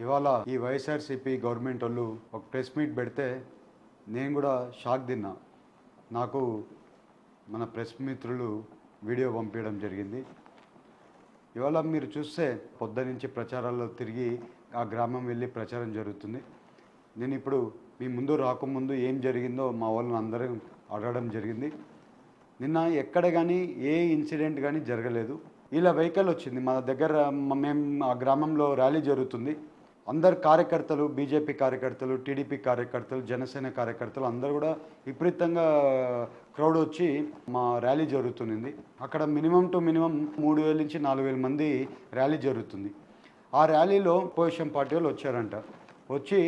ఇవాళ ఈ వైఎస్ఆర్సీపీ గవర్నమెంట్ వాళ్ళు ఒక ప్రెస్ మీట్ పెడితే నేను కూడా షాక్ తిన్నా. నాకు మన ప్రెస్ మిత్రులు వీడియో పంపించడం జరిగింది. ఇవాళ మీరు చూస్తే పొద్దు నుంచి ప్రచారాల్లో తిరిగి ఆ గ్రామం వెళ్ళి ప్రచారం జరుగుతుంది. నేను ఇప్పుడు మీ ముందు రాకముందు ఏం జరిగిందో మా వాళ్ళని అందరూ అడగడం జరిగింది. నిన్న ఎక్కడ కానీ ఏ ఇన్సిడెంట్ కానీ జరగలేదు. ఇలా వెహికల్ వచ్చింది మా దగ్గర. మేము ఆ గ్రామంలో ర్యాలీ జరుగుతుంది. అందరు కార్యకర్తలు, బీజేపీ కార్యకర్తలు, టీడీపీ కార్యకర్తలు, జనసేన కార్యకర్తలు అందరూ కూడా విపరీతంగా క్రౌడ్ వచ్చి మా ర్యాలీ జరుగుతుంది. అక్కడ మినిమం టు మినిమం 3000 నుంచి 4000 మంది ర్యాలీ జరుగుతుంది. ఆ ర్యాలీలో పొజిషన్ పార్టీ వాళ్ళు వచ్చారంట. వచ్చి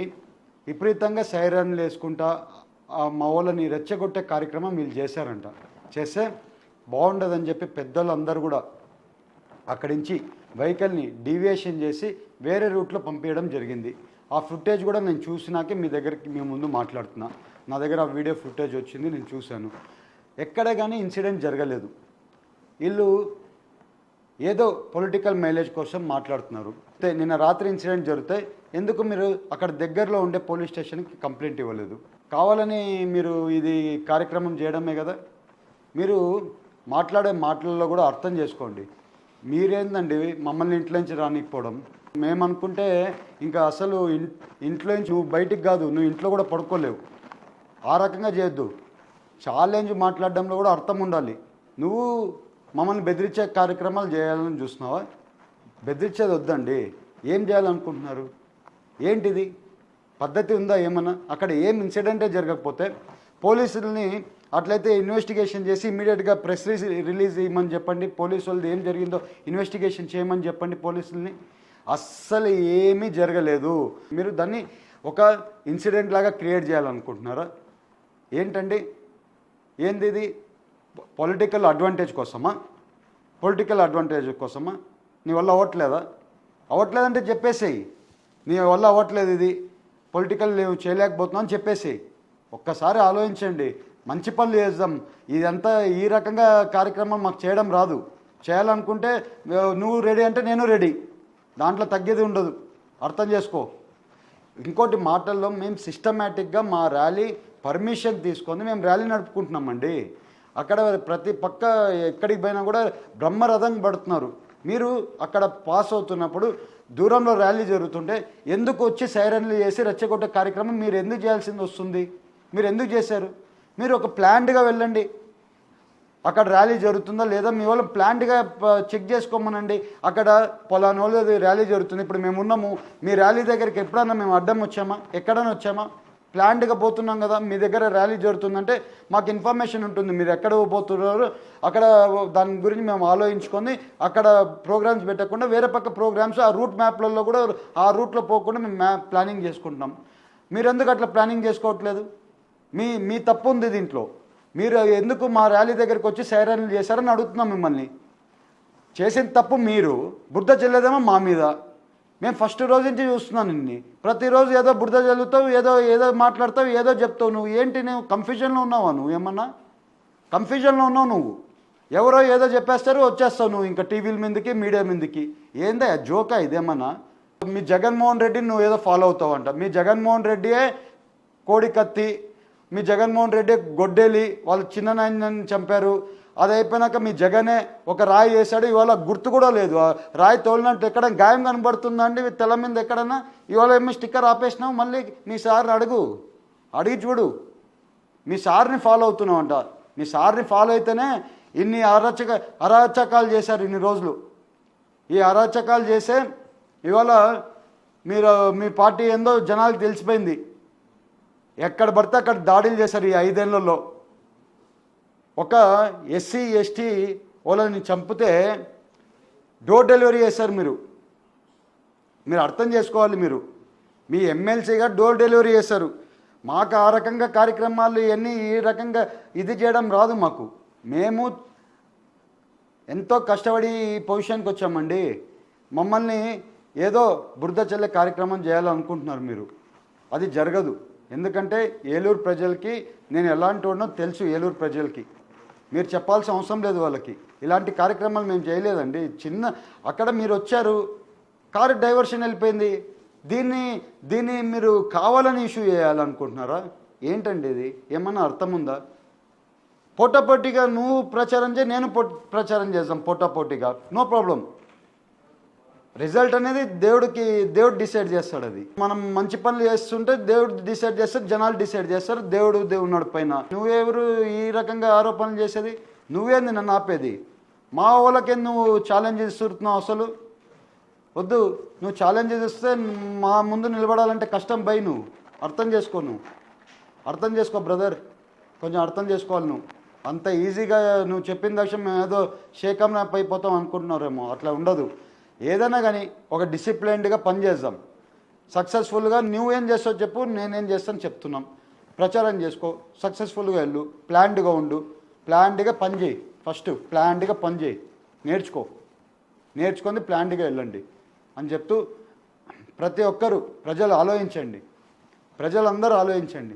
విపరీతంగా సైరన్లు వేసుకుంటా మా వాళ్ళని రెచ్చగొట్టే కార్యక్రమం వీళ్ళు చేశారంట. చేస్తే బాగుండదని చెప్పి పెద్దలందరూ కూడా అక్కడి నుంచి వెహికల్ని డీవియేషన్ చేసి వేరే రూట్లో పంపించడం జరిగింది. ఆ ఫుటేజ్ కూడా నేను చూసినాకే మీ ముందు మాట్లాడుతున్నా. నా దగ్గర ఆ వీడియో ఫుటేజ్ వచ్చింది, నేను చూశాను. ఎక్కడ కానీ ఇన్సిడెంట్ జరగలేదు. వీళ్ళు ఏదో పొలిటికల్ మైలేజ్ కోసం మాట్లాడుతున్నారు. నిన్న రాత్రి ఇన్సిడెంట్ జరిగితే ఎందుకు మీరు అక్కడ దగ్గరలో ఉండే పోలీస్ స్టేషన్కి కంప్లైంట్ ఇవ్వలేదు? కావాలని మీరు ఇది కార్యక్రమం చేయడమే కదా. మీరు మాట్లాడే మాటలలో కూడా అర్థం చేసుకోండి. మీరేందండి మమ్మల్ని ఇంట్లో నుంచి రానికపోవడం? మేమనుకుంటే ఇంకా అసలు ఇంట్లో నుంచి నువ్వు బయటికి కాదు, నువ్వు ఇంట్లో కూడా పడుకోలేవు. ఆ రకంగా చేయొద్దు. ఛాలెంజ్ మాట్లాడడంలో కూడా అర్థం ఉండాలి. నువ్వు మమ్మల్ని బెదిరించే కార్యక్రమాలు చేయాలని చూస్తున్నావా? బెదిరించేది వద్దండి. ఏం చేయాలనుకుంటున్నారు? ఏంటిది పద్ధతి ఉందా ఏమన్నా? అక్కడ ఏం ఇన్సిడెంటే జరగకపోతే పోలీసులని అట్లయితే ఇన్వెస్టిగేషన్ చేసి ఇమీడియట్గా ప్రెస్ రిలీజ్ ఇవ్వమని చెప్పండి. పోలీసు వాళ్ళది ఏం జరిగిందో ఇన్వెస్టిగేషన్ చేయమని చెప్పండి పోలీసుల్ని. అస్సలు ఏమీ జరగలేదు. మీరు దాన్ని ఒక ఇన్సిడెంట్ లాగా క్రియేట్ చేయాలనుకుంటున్నారా? ఏంటండి ఏంది ఇది? పొలిటికల్ అడ్వాంటేజ్ కోసమా? పొలిటికల్ అడ్వాంటేజ్ కోసమా? నీ వల్ల అవ్వట్లేదంటే చెప్పేసేయి. నీ వల్ల అవ్వట్లేదు, ఇది పొలిటికల్ నువ్వు చేయలేకపోతున్నావు అని చెప్పేసేయి. ఒక్కసారి ఆలోచించండి. మంచి పనులు చేద్దాం. ఇదంతా ఈ రకంగా కార్యక్రమం మాకు చేయడం రాదు. చేయాలనుకుంటే నువ్వు రెడీ అంటే నేను రెడీ. దాంట్లో తగ్గేది ఉండదు. అర్థం చేసుకో. ఇంకోటి మాటల్లో మేము సిస్టమేటిక్గా మా ర్యాలీ పర్మిషన్ తీసుకొని మేము ర్యాలీ నడుపుకుంటున్నామండి. అక్కడ ప్రతి పక్క ఎక్కడికి పోయినా కూడా బ్రహ్మరథం పడుతున్నారు. మీరు అక్కడ పాస్ అవుతున్నప్పుడు దూరంలో ర్యాలీ జరుగుతుంటే ఎందుకు వచ్చి సైరన్లు చేసి రెచ్చగొట్టే కార్యక్రమం మీరు ఎందుకు చేయాల్సింది వస్తుంది? మీరు ఎందుకు చేశారు? మీరు ఒక ప్లాన్డ్గా వెళ్ళండి. అక్కడ ర్యాలీ జరుగుతుందా లేదా మీ వాళ్ళు ప్లాన్డ్గా చెక్ చేసుకోమనండి. అక్కడ పొలాని వాళ్ళు ర్యాలీ జరుగుతుంది, ఇప్పుడు మేము ఉన్నాము, మీ ర్యాలీ దగ్గరికి ఎప్పుడన్నా మేము అడ్డం వచ్చామా? ఎక్కడైనా వచ్చామా? ప్లాన్డ్గా పోతున్నాం కదా. మీ దగ్గర ర్యాలీ జరుగుతుందంటే మాకు ఇన్ఫర్మేషన్ ఉంటుంది, మీరు ఎక్కడ పోతున్నారు. అక్కడ దాని గురించి మేము ఆలోచించుకొని అక్కడ ప్రోగ్రామ్స్ పెట్టకుండా వేరే పక్క ప్రోగ్రామ్స్ ఆ రూట్ మ్యాప్లలో కూడా ఆ రూట్లో పోకుండా మేము ప్లానింగ్ చేసుకుంటున్నాం. మీరు ఎందుకు అట్లా ప్లానింగ్ చేసుకోవట్లేదు? మీ తప్పు ఉంది దీంట్లో. మీరు ఎందుకు మా ర్యాలీ దగ్గరికి వచ్చి సైరన్లు చేశారని అడుగుతున్నాం మిమ్మల్ని. చేసిన తప్పు మీరు, బురద చెల్లేదేమో మా మీద. మేము ఫస్ట్ రోజు నుంచి చూస్తున్నాను నిన్ను. ప్రతిరోజు ఏదో బురద చల్లుతావు, ఏదో మాట్లాడతావు, ఏదో చెప్తావు. నువ్వు ఏంటి? నువ్వు కన్ఫ్యూజన్లో ఉన్నావా? నువ్వు ఏమన్నా కన్ఫ్యూజన్లో ఉన్నావు నువ్వు. ఎవరో ఏదో చెప్పేస్తారు, వచ్చేస్తావు నువ్వు ఇంకా టీవీల మీదకి, మీడియా మీదకి. ఏందా జోకా ఇదేమన్నా? మీ జగన్మోహన్ రెడ్డిని నువ్వు ఏదో ఫాలో అవుతావంట. మీ జగన్మోహన్ రెడ్డియే కోడికత్తి, మీ జగన్మోహన్ రెడ్డి గొడ్డేలి, వాళ్ళు చిన్న నాయనని చంపారు. అది అయిపోయినాక మీ జగనే ఒక రాయి వేశాడు, ఇవాళ గుర్తు కూడా లేదు. రాయి తోలినట్టు ఎక్కడ గాయం కనబడుతుందండి తెల్ల మీద ఎక్కడన్నా? ఇవాళ ఏమో స్టిక్కర్ ఆపేసినావు. మళ్ళీ మీ సార్ని అడిగి చూడు. మీ సార్ని ఫాలో అవుతున్నావు అంట. మీ సార్ని ఫాలో అయితేనే ఇన్ని అరాచకాలు చేశారు ఇన్ని రోజులు. ఈ అరాచకాలు చేసే ఇవాళ మీ పార్టీ ఏందో జనాలకు తెలిసిపోయింది. ఎక్కడ పడితే అక్కడ దాడులు చేశారు ఈ 5 ఏళ్లలో. ఒక ఎస్సీ ఎస్టీ వాళ్ళని చంపితే డోర్ డెలివరీ చేశారు మీరు అర్థం చేసుకోవాలి. మీ ఎమ్మెల్సీగా డోర్ డెలివరీ చేశారు. మాకు ఆ రకంగా కార్యక్రమాలు ఇవన్నీ ఈ రకంగా ఇది చేయడం రాదు మాకు. మేము ఎంతో కష్టపడి ఈ పొజిషన్కి వచ్చామండి. మమ్మల్ని ఏదో బురద చల్లే కార్యక్రమం చేయాలనుకుంటున్నారు మీరు. అది జరగదు. ఎందుకంటే ఏలూరు ప్రజలకి నేను ఎలాంటి వాడినో తెలుసు. ఏలూరు ప్రజలకి మీరు చెప్పాల్సిన అవసరం లేదు. వాళ్ళకి ఇలాంటి కార్యక్రమాలు మేము చేయలేదండి. అక్కడ మీరు వచ్చారు, కారు డైవర్షన్ వెళ్ళిపోయింది. దీన్ని దీన్ని మీరు కావాలని ఇష్యూ చేయాలనుకుంటున్నారా? ఏంటండి ఇది? ఏమన్నా అర్థం ఉందా? పోటాపోటీగా నువ్వు ప్రచారం చేయి, నేను ప్రచారం చేద్దాం పోటాపోటీగా, నో ప్రాబ్లం. రిజల్ట్ అనేది దేవుడు డిసైడ్ చేస్తాడు. అది మనం మంచి పనులు చేస్తుంటే దేవుడు డిసైడ్ చేస్తాడు, జనాలు డిసైడ్ చేస్తారు, దేవుడు ఉన్నాడు పైన. నువ్వెవరు ఈ రకంగా ఆరోపణలు చేసేది? నువ్వేంది నన్ను ఆపేది? మా వాళ్ళకే నువ్వు ఛాలెంజ్ ఇస్తున్నావు. అసలు వద్దు, నువ్వు ఛాలెంజ్ ఇస్తే మా ముందు నిలబడాలంటే కష్టం బై. నువ్వు అర్థం చేసుకో బ్రదర్, కొంచెం అర్థం చేసుకోవాలి. నువ్వు అంత ఈజీగా నువ్వు చెప్పిన దక్షం మేము ఏదో షేకం అయిపోతాం అనుకుంటున్నారేమో, అట్లా ఉండదు. ఏదైనా కానీ ఒక డిసిప్లైన్డ్గా పనిచేద్దాం. సక్సెస్ఫుల్గా నువ్వేం చేస్తావు చెప్పు, నేనేం చేస్తాను చెప్తున్నాం. ప్రచారం చేసుకో, సక్సెస్ఫుల్గా వెళ్ళు, ప్లాన్డ్గా ఉండు, ప్లాన్డ్గా పని చేయి. ఫస్ట్ ప్లాన్డ్గా పని చేయి, నేర్చుకొని ప్లాన్డ్గా వెళ్ళండి అని చెప్తూ, ప్రతి ఒక్కరూ ప్రజలందరూ ఆలోచించండి.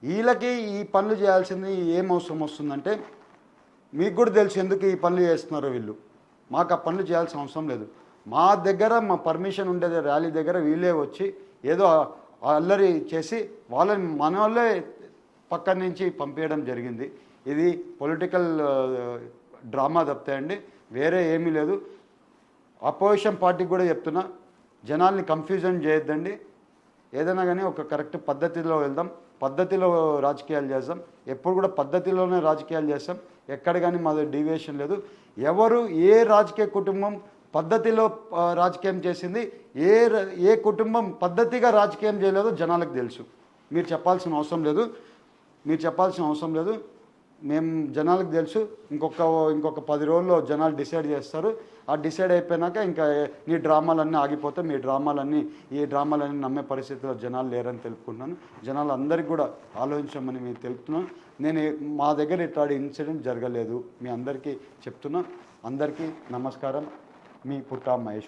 వీళ్ళకి ఈ పనులు చేయాల్సింది ఏం అవసరం వస్తుందంటే, మీకు కూడా తెలుసు ఎందుకు ఈ పనులు చేస్తున్నారో వీళ్ళు. మాకు ఆ పనులు చేయాల్సిన అవసరం లేదు. మా దగ్గర మా పర్మిషన్ ఉండేది ర్యాలీ దగ్గర వీళ్ళే వచ్చి ఏదో అల్లరి చేసి మన వాళ్ళే పక్కన నుంచి పంపించడం జరిగింది. ఇది పొలిటికల్ డ్రామా తప్పితే అండి, వేరే ఏమీ లేదు. అపోజిషన్ పార్టీకి కూడా చెప్తున్నా, జనాల్ని కన్ఫ్యూజన్ చేయొద్దండి. ఏదైనా కానీ ఒక కరెక్ట్ పద్ధతిలో వెళ్దాం, పద్ధతిలో రాజకీయాలు చేద్దాం. ఎప్పుడు కూడా పద్ధతిలోనే రాజకీయాలు చేస్తాం. ఎక్కడ కానీ మాది డీవియేషన్ లేదు. ఎవరు ఏ రాజకీయ కుటుంబం పద్ధతిలో రాజకీయం చేసింది, ఏ కుటుంబం పద్ధతిగా రాజకీయం చేయలేదో జనాలకు తెలుసు. మీరు చెప్పాల్సిన అవసరం లేదు. మేము జనాలకు తెలుసు. ఇంకొక 10 రోజుల్లో జనాలు డిసైడ్ చేస్తారు. ఆ డిసైడ్ అయిపోయినాక ఇంకా ఈ డ్రామాలన్నీ నమ్మే పరిస్థితిలో జనాలు లేరని తెలుపుకుంటున్నాను. జనాలు అందరికీ కూడా ఆలోచించమని మీకు తెలుపుతున్నాను. మా దగ్గర ఇట్లాంటి ఇన్సిడెంట్ జరగలేదు. మీ అందరికీ చెప్తున్నా. అందరికీ నమస్కారం. మీ పుట్టా మహేష్.